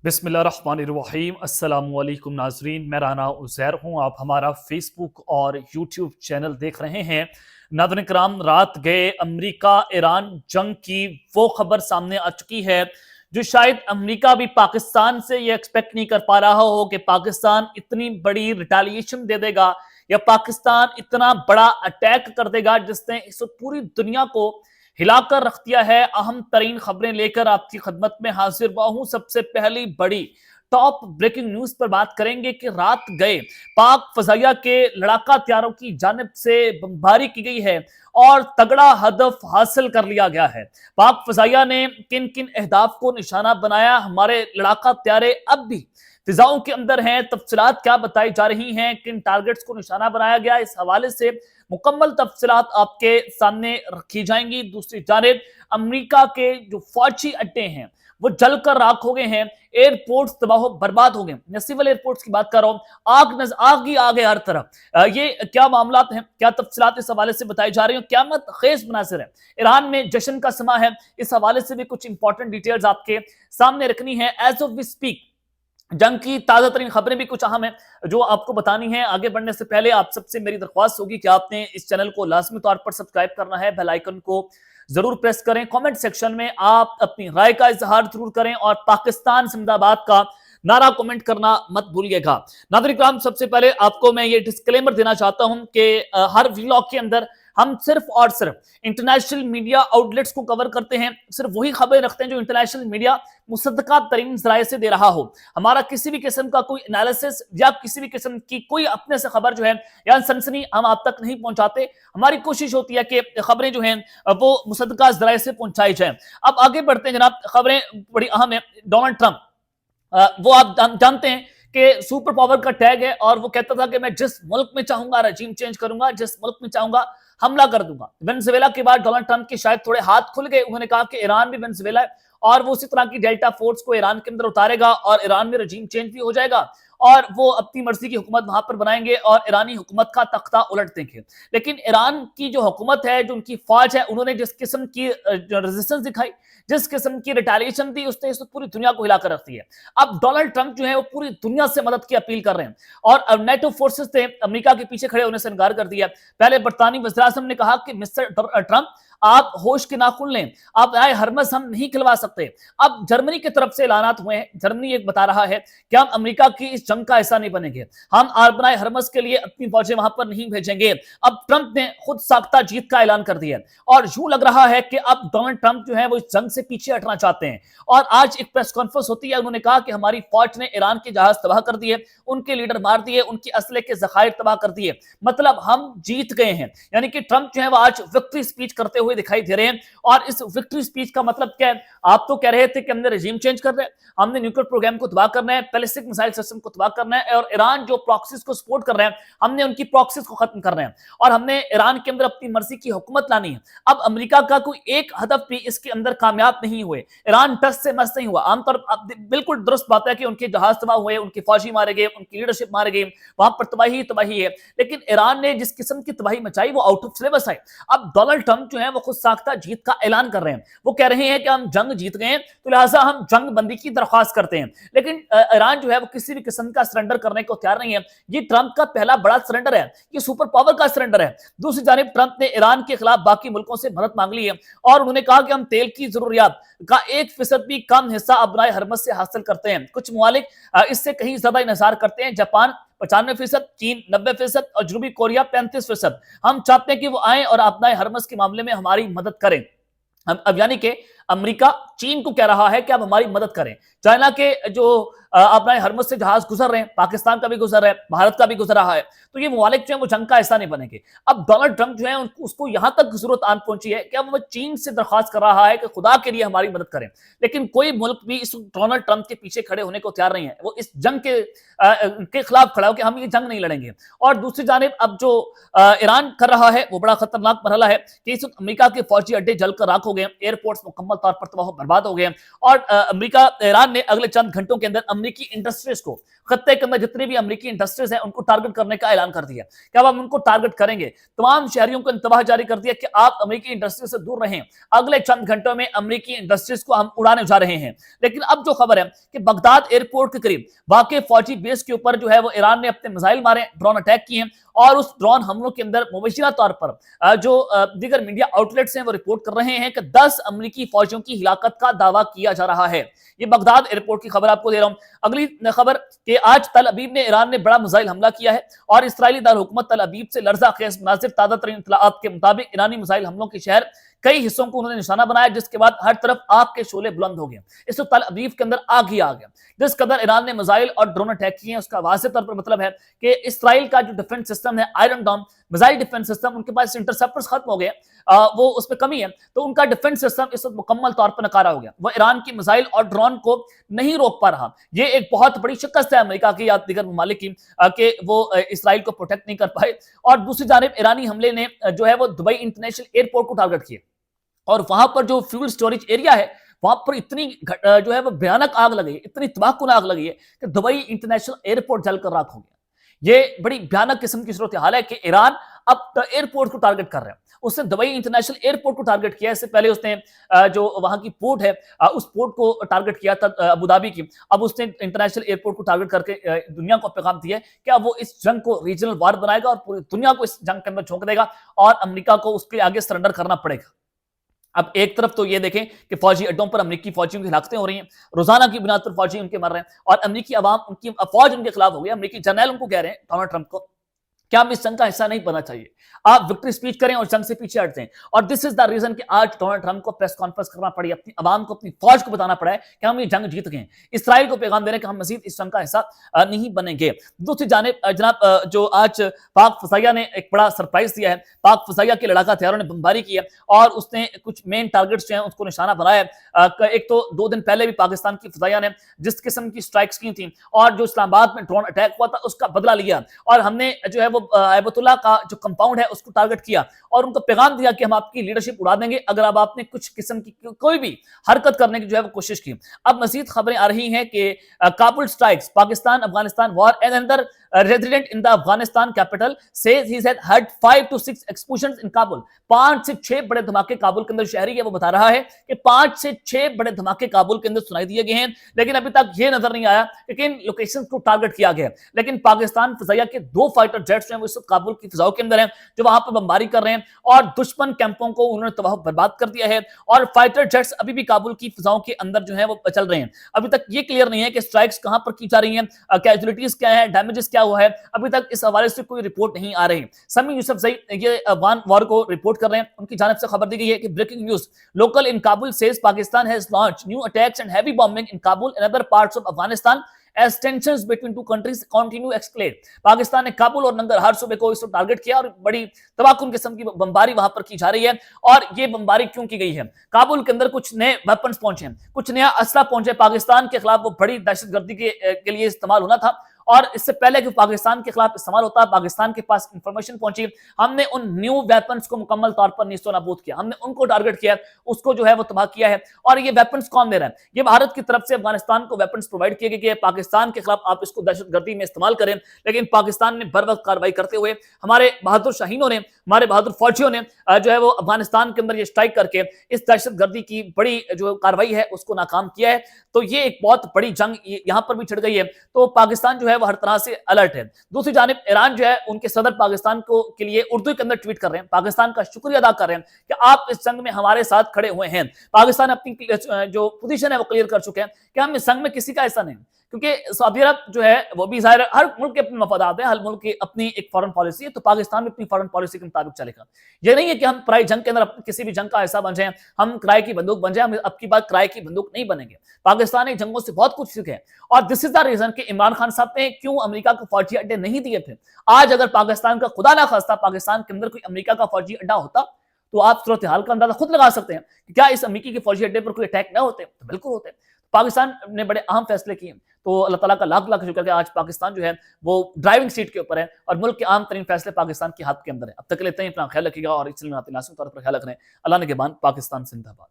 बिस्मिल्लाहिर्रहमानिर्रहीम। अस्सलाम वालेकुम नाजरीन, मैं राना उज़ैर हूँ। आप हमारा फेसबुक और यूट्यूब चैनल देख रहे हैं। नाज़रीन कराम, रात गए अमेरिका ईरान जंग की वो खबर सामने आ चुकी है जो शायद अमेरिका भी पाकिस्तान से ये एक्सपेक्ट नहीं कर पा रहा हो कि पाकिस्तान इतनी बड़ी रिटेलिएशन दे देगा या पाकिस्तान इतना बड़ा अटैक कर देगा जिसने इस पूरी दुनिया को हिलाकर रख दिया है। अहम तरीन खबरें लेकर आपकी खदमत में हाजिर हुआ हूं। सबसे पहली बड़ी टॉप ब्रेकिंग न्यूज पर बात करेंगे कि रात गए पाक फजाइया के लड़ाका हथियारों की जानिब से बमबारी की गई है और तगड़ा हदफ हासिल कर लिया गया है। पाक फजाइया ने किन किन अहदाफ को निशाना बनाया, हमारे लड़ाका हथियारे अब भी फिजाओं के अंदर हैं, तफसीलात क्या बताई जा रही हैं, किन टारगेट्स को निशाना बनाया गया, इस हवाले से मुकम्मल तफसीलात आपके सामने रखी जाएंगी। दूसरी जानिब अमेरिका के जो फौजी अड्डे हैं वो जलकर राख हो गए हैं, एयरपोर्ट्स तबाह बर्बाद हो गए। न सिविल एयरपोर्ट्स की बात कर रहा हूं, आग ही आग है हर तरफ। ये क्या मामलात हैं, क्या तफसीलात इस हवाले से बताई जा रही हैं, क़यामत खेज मनासिर है। ईरान में जश्न का समा है, इस हवाले से भी कुछ इंपॉर्टेंट डिटेल्स आपके सामने रखनी है। एज ऑफ वी स्पीक जंग की ताजा तरीन खबरें भी कुछ अहम है जो आपको बतानी है। आगे बढ़ने से पहले आप सबसे मेरी दरख्वास्त होगी कि आपने इस चैनल को लाजमी तौर पर सब्सक्राइब करना है, बेल आइकन को जरूर प्रेस करें। कमेंट सेक्शन में आप अपनी राय का इजहार जरूर करें और पाकिस्तान जिंदाबाद का नारा कमेंट करना मत भूलिएगा। नाज़रीन किराम, सबसे पहले आपको मैं ये डिस्क्लेमर देना चाहता हूं कि हर व्लॉग के अंदर हम सिर्फ और सिर्फ इंटरनेशनल मीडिया आउटलेट्स को कवर करते हैं, सिर्फ वही खबरें रखते हैं जो इंटरनेशनल मीडिया मुसद्दका तरीन जराए से दे रहा हो। हमारा किसी भी किस्म का कोई एनालिसिस या किसी भी किस्म की कोई अपने से खबर जो है या सनसनी हम आप तक नहीं पहुंचाते। हमारी कोशिश होती है कि खबरें जो हैं वो मुसद्दका जराए से पहुंचाई जाए। अब आगे बढ़ते हैं जनाब, खबरें बड़ी अहम है। डोनाल्ड ट्रंप, वो आप जानते हैं कि सुपर पावर का टैग है और वो कहता था कि मैं जिस मुल्क में चाहूंगा रजीम चेंज करूंगा, जिस मुल्क में चाहूंगा हमला कर दूंगा। वेनेजुएला के बाद डोनाल्ड ट्रंप के शायद थोड़े हाथ खुल गए। उन्होंने कहा कि ईरान भी वेनेजुएला है और वो उसी तरह की डेल्टा फोर्स को ईरान के अंदर उतारेगा और ईरान में रजीम चेंज भी हो जाएगा और वो अपनी मर्जी की हुकूमत वहां पर बनाएंगे और ईरानी हुकूमत का तख्ता उलट देंगे। लेकिन ईरान की जो हुकूमत है, जो उनकी फौज है, उन्होंने जिस किस्म की रेजिस्टेंस दिखाई, जिस किस्म की रिटेलिएशन दी, उसने इस पूरी दुनिया को हिलाकर रख दी है। अब डोनाल्ड ट्रंप जो है वो पूरी दुनिया से मदद की अपील कर रहे हैं और नेटो फोर्सेस ने अमेरिका के पीछे खड़े होने से इनकार कर दिया। पहले बरतानी वज़ीर-ए-आज़म ने कहा कि मिस्टर ट्रंप, आप होश के नाखून लें, आप आए हरमस हम नहीं खिलवा सकते। अब जर्मनी की तरफ से ऐलानात हुए हैं। जर्मनी एक बता रहा है कि हम अमेरिका की इस जंग का हिस्सा नहीं बनेंगे, हम आरबनाए हरमस के लिए अपनी फौजें वहां पर नहीं भेजेंगे। अब ट्रंप ने खुद साख्ता जीत का ऐलान कर दिया और यूं लग रहा है कि अब डोनाल्ड ट्रंप जो है वो इस जंग से पीछे हटना चाहते हैं। और आज एक प्रेस कॉन्फ्रेंस होती है, उन्होंने कहा कि हमारी फौज ने ईरान के जहाज तबाह कर दिए, उनके लीडर मार दिए, उनकी असले के जखायर तबाह कर दिए, मतलब हम जीत गए हैं। यानी कि ट्रंप जो है वो आज विक्ट्री स्पीच करते हुए दिखाई दे रहे हैं। और इस विक्ट्री स्पीच का मतलब क्या है? आप तो कह रहे थे कि हमने रजीम चेंज कर रहे हैं, हमने न्यूक्लियर प्रोग्राम को तबाह करना है, बैलिस्टिक मिसाइल सिस्टम को तबाह करना है और ईरान जो प्रॉक्सीज को सपोर्ट कर रहे हैं, हमने उनकी प्रॉक्सीज को खत्म करना है और हमने ईरान के अंदर अपनी मर्जी की हुकूमत लानी है। अब अमेरिका का कोई एक हदफ भी इसके अंदर कामयाब नहीं हुए। ईरान टस से मस नहीं हुआ। आमतौर पर बिल्कुल दुरुस्त बात है कि उनके जहाज तबाह हुए, उनके फौजी मारे गए, उनकी लीडरशिप मारे गई, वहां पर तबाही तबाही है। लेकिन ईरान ने जिस किस्म की तबाही मचाई वो आउट ऑफ सिलेबस है। अब डोनाल्ड ट्रंप जो है वो खुद साख्ता जीत का ऐलान कर रहे हैं। वो कह रहे हैं कि हम जंग जीत गए तो लिहाजा हम जंग बंदी की दरख्वास्त करते हैं। लेकिन ईरान जो है वो किसी भी किस्म का सरेंडर करने को तैयार नहीं है। ये ट्रंप का पहला बड़ा सरेंडर है, ये सुपर पावर का सरेंडर है। दूसरी जानिब ट्रंप ने ईरान के खिलाफ बाकी मुल्कों से मदद मांग ली है और उन्होंने कहा कि हम तेल की जरूरियात का 1% भी कम हिस्सा अपनाए हरमस से हासिल करते हैं। कुछ मुमालिक इससे कहीं ज्यादा इंतजार करते हैं। जापान 95%, चीन 90% और जनूबी कोरिया 35%। हम चाहते हैं कि वो आए और अपनाए हरमस के मामले में हमारी मदद करें। अब यानी कि अमेरिका चीन को कह रहा है कि आप हमारी मदद करें। चाइना के जो अपना हरमस से जहाज गुजर रहे हैं, पाकिस्तान का भी गुजर रहा है, भारत का भी गुजर रहा है, तो ये ममालिक जो है वो जंग का हिस्सा नहीं बनेंगे। अब डोनाल्ड ट्रंप जो है उसको यहां तक जरूरत आन पहुंची है कि अब वो चीन से दरख्वास्त कर रहा है कि खुदा के लिए हमारी मदद करें। लेकिन कोई मुल्क भी इस डोनाल्ड ट्रंप के पीछे खड़े होने को तैयार नहीं है। वो इस जंग के खिलाफ खड़ा हो कि हम ये जंग नहीं लड़ेंगे। और दूसरी जानिब अब जो ईरान कर रहा है वो बड़ा खतरनाक मरहला है कि इस अमेरिका के फौजी अड्डे जलकर राख हो गए, एयरपोर्ट्स मुकम्मल मुकम्मल तौर पर तबाह बर्बाद हो गए हैं। और अमेरिका ईरान ने अगले चंद घंटों के अंदर अमेरिकी इंडस्ट्रीज को, खत्ते के अंदर जितनी भी अमेरिकी इंडस्ट्रीज हैं उनको टारगेट करने का ऐलान कर दिया कि अब हम उनको टारगेट करेंगे। तमाम शहरियों को इंतबाह जारी कर दिया कि आप अमेरिकी इंडस्ट्री से दूर रहें, अगले चंद घंटों में अमेरिकी इंडस्ट्रीज को हम उड़ाने जा रहे हैं। लेकिन अब जो खबर है कि बगदाद एयरपोर्ट के करीब वाकई फौजी बेस के ऊपर जो है वो ईरान ने अपने मिसाइल मारे, ड्रोन अटैक किए हैं, और उस ड्रोन हमलों के अंदर मुबैशिरा तौर पर जो दीगर मीडिया आउटलेट्स हैं वो रिपोर्ट कर रहे हैं कि 10 अमेरिकी फौजियों की हिलाकत का दावा किया जा रहा है। ये बगदाद एयरपोर्ट की खबर आपको दे रहा हूं। अगली खबर कि आज तल अबीब ने ईरान ने बड़ा मिसाइल हमला किया है और इसराइली दारहुकूमत तल अबीब से लर्जा खेज मुनासिब ताज़ा तरीन इत्तलाआत के मुताबिक ईरानी मिसाइल हमलों के शहर कई हिस्सों को उन्होंने निशाना बनाया, जिसके बाद हर तरफ आग के शोले बुलंद हो गए। इस तल अबीब के अंदर आग ही आ गया। जिस कदर ईरान ने मिसाइल और ड्रोन अटैक किए हैं उसका वाज़ेह तौर पर मतलब है कि इसराइल का जो डिफेंस सिस्टम है, Iron Dome missile defence system, उनके पास इंटरसेप्टर्स खत्म हो गए, वो उसमें कमी है, तो उनका डिफेंस सिस्टम इस वक्त मुकम्मल तौर पर नकारा हो गया। वो ईरान की मिसाइल और ड्रोन को नहीं रोक पा रहा। ये एक बहुत बड़ी शिकस्त है अमेरिका की या दीगर ममालिक की कि वो इसराइल को प्रोटेक्ट नहीं कर पाए। और दूसरी जानिब ईरानी हमले ने जो है वो दुबई इंटरनेशनल एयरपोर्ट को टारगेट किया, और वहां पर जो फ्यूल स्टोरेज एरिया है वहां पर इतनी जो है वो भयानक आग लगी, इतनी तबाहकुन आग लगी है कि दुबई इंटरनेशनल एयरपोर्ट जलकर राख हो गया। ये बड़ी भयानक किस्म की सूरत हाल है कि ईरान अब एयरपोर्ट को टारगेट कर रहे हैं। उसने दुबई इंटरनेशनल एयरपोर्ट को टारगेट किया। इससे पहले उसने जो वहां की पोर्ट है उस पोर्ट को टारगेट किया था अबू धाबी की। अब उसने इंटरनेशनल एयरपोर्ट को टारगेट करके दुनिया को पैगाम दिया कि अब वो इस जंग को रीजनल वार बनाएगा और पूरी दुनिया को इस जंग के अंदर झोंक देगा और अमेरिका को उसके आगे सरेंडर करना पड़ेगा। अब एक तरफ तो ये देखें कि फौजी अड्डों पर अमेरिकी फौजियों की हिलाकतें हो रही हैं, रोजाना की बुनियाद पर फौजी उनके मर रहे हैं, और अमेरिकी अवाम, उनकी फौज उनके खिलाफ हो गई। अमेरिकी जर्नल उनको कह रहे हैं, डोनाल्ड ट्रंप को, क्या हम इस जंग का हिस्सा नहीं बनना चाहिए, आप विक्ट्री स्पीच करें और जंग से पीछे हटते हैं। और दिस इज द रीजन कि आज डोनाल्ड ट्रंप को प्रेस कॉन्फ्रेंस करना पड़ी, अपनी आवाम को, अपनी फौज को बताना पड़ा है कि हम ये जंग जीत गए। इसराइल को पैगाम दे रहे हैं कि हम मजीद इस जंग का हिस्सा नहीं बनेंगे। दूसरी जानिब जनाब जो आज पाक फसाइया ने एक बड़ा सरप्राइज दिया है। पाक फसाइया के लड़ाका हथियारों ने बमबारी की है और उसने कुछ मेन टारगेट्स जो हैं उसको निशाना बनाया है। एक तो 2 दिन पहले भी पाकिस्तान की फसाइया ने जिस किस्म की स्ट्राइक्स की थी और जो इस्लामाबाद में ड्रोन अटैक हुआ था उसका बदला लिया, और हमने जो है वो ऐबतुल्ला का जो कंपाउंड है उसको टारगेट किया और उनको पैगाम दिया कि हम आपकी लीडरशिप उड़ा देंगे अगर अब आपने कुछ किस्म की कोई भी हरकत करने की जो है वो कोशिश की। अब मजीद खबरें आ रही हैं कि Kabul strikes, Pakistan Afghanistan war and अंदर resident in the Afghanistan capital says he had had 5 to 6 explosions in Kabul। 5 से 6 बड़े धमाके काबुल के अंदर, शहरी है वो बता रहा है कि 5 से 6 बड़े धमाके काबुल के अंदर सुनाई दिए गए हैं, लेकिन अभी तक ये नजर नहीं आया कि किन लोकेशंस को टारगेट किया गया। लेकिन पाकिस्तान फजाइया के 2 फाइटर जेट्स हैं वो इस वक्त काबुल की फिजाओं के अंदर हैं जो वहां पर बमबारी कर रहे हैं और दुश्मन कैंपों को उन्होंने तबाह बर्बाद कर दिया है, और फाइटर जेट्स अभी भी काबुल की फिजाओं के अंदर जो है वो चल रहे हैं। अभी तक ये क्लियर नहीं है कि स्ट्राइक्स कहां पर की जा रही हैं, कैजुअलिटीज क्या है, डैमेजेस क्या हुआ है, अभी तक इस हवाले से कोई रिपोर्ट नहीं आ रही। समी यूसुफजई ये अफगान वॉर को रिपोर्ट कर रहे हैं, उनकी जानिब से खबर दी गई है कि breaking news, local in Kabul says Pakistan has launch new attacks and heavy bombing in Kabul and other parts of Afghanistan as tensions between two countries continue escalate। Pakistan ने काबुल और नंगरहार सूबे को इसको टारगेट किया और बड़ी तबाहकुन किस्म की बमबारी वहां पर की जा रही है। और ये बमबारी क्यों की गई है? काबुल के अंदर कुछ नए वेपन्स पहुंचे, कुछ नया असला पहुंचे पाकिस्तान के खिलाफ, वो बड़ी दहशतगर्दी के लिए इस्तेमाल होना था, और इससे पहले कि पाकिस्तान के खिलाफ इस्तेमाल होता, पाकिस्तान के पास इंफॉर्मेशन पहुंची, हमने उन न्यू वेपन्स को मुकम्मल तौर पर नीस्तो नाबूद किया, हमने उनको टारगेट किया, उसको जो है वो तबाह किया है। और ये वेपन्स कौन दे रहा है? ये भारत की तरफ से अफगानिस्तान को वेपन्स प्रोवाइड किए गए, पाकिस्तान के खिलाफ आप इसको दहशतगर्दी में इस्तेमाल करें। लेकिन पाकिस्तान ने बर वक्त कार्रवाई करते हुए, हमारे बहादुर शाहीनों ने, हमारे बहादुर फौजियों ने जो है वो अफगानिस्तान के अंदर ये स्ट्राइक करके इस दहशतगर्दी की बड़ी जो कार्रवाई है उसको नाकाम किया है। तो ये एक बहुत बड़ी जंग यहां पर भी छिड़ गई है। तो पाकिस्तान जो है वो हर तरह से अलर्ट है। दूसरी जानिब ईरान जो है, उनके सदर पाकिस्तान को के लिए उर्दू के अंदर ट्वीट कर रहे हैं, पाकिस्तान का शुक्रिया अदा कर रहे हैं कि आप इस जंग में हमारे साथ खड़े हुए हैं। पाकिस्तान अपनी जो पोजीशन है वो क्लियर कर चुके हैं कि हम इस जंग में किसी का ऐसा नहीं, क्योंकि सऊदी अरब जो है वो भी जाहिर है हर मुल्क के अपने मफादात हैं, हर मुल्क की अपनी एक फॉरेन पॉलिसी है, तो पाकिस्तान भी अपनी फॉरेन पॉलिसी के मुताबिक चलेगा। ये नहीं है कि हम पराई जंग के अंदर किसी भी जंग का ऐसा बन जाए, हम किराए की बंदूक बन जाए, हम अब की बात किराए की बंदूक नहीं बनेंगे। पाकिस्तान ने जंगों से बहुत कुछ सीखे, और दिस इज द रीजन कि इमरान खान साहब ने क्यों अमेरिका को फौजी अड्डे नहीं दिए थे। आज अगर पाकिस्तान का खुदा ना खास्ता पाकिस्तान के अंदर कोई अमेरिका का फौजी अड्डा होता तो आप सूरत हाल का अंदाजा खुद लगा सकते हैं कि क्या इस अमेरिकी के फौजी अड्डे पर कोई अटैक ना होते? तो बिल्कुल होते। पाकिस्तान ने बड़े अहम फैसले किए, तो अल्लाह ताला का लाख लाख शुक्र है आज पाकिस्तान जो है वो ड्राइविंग सीट के ऊपर है और मुल्क के आम तरीन फैसले पाकिस्तान के हाथ के अंदर है। अब तक लेते हैं, अपना ख्याल रखिएगा और इस तौर पर ख्याल रख रहे हैं। अल्लाह ने के बाद पाकिस्तान जिंदाबाद।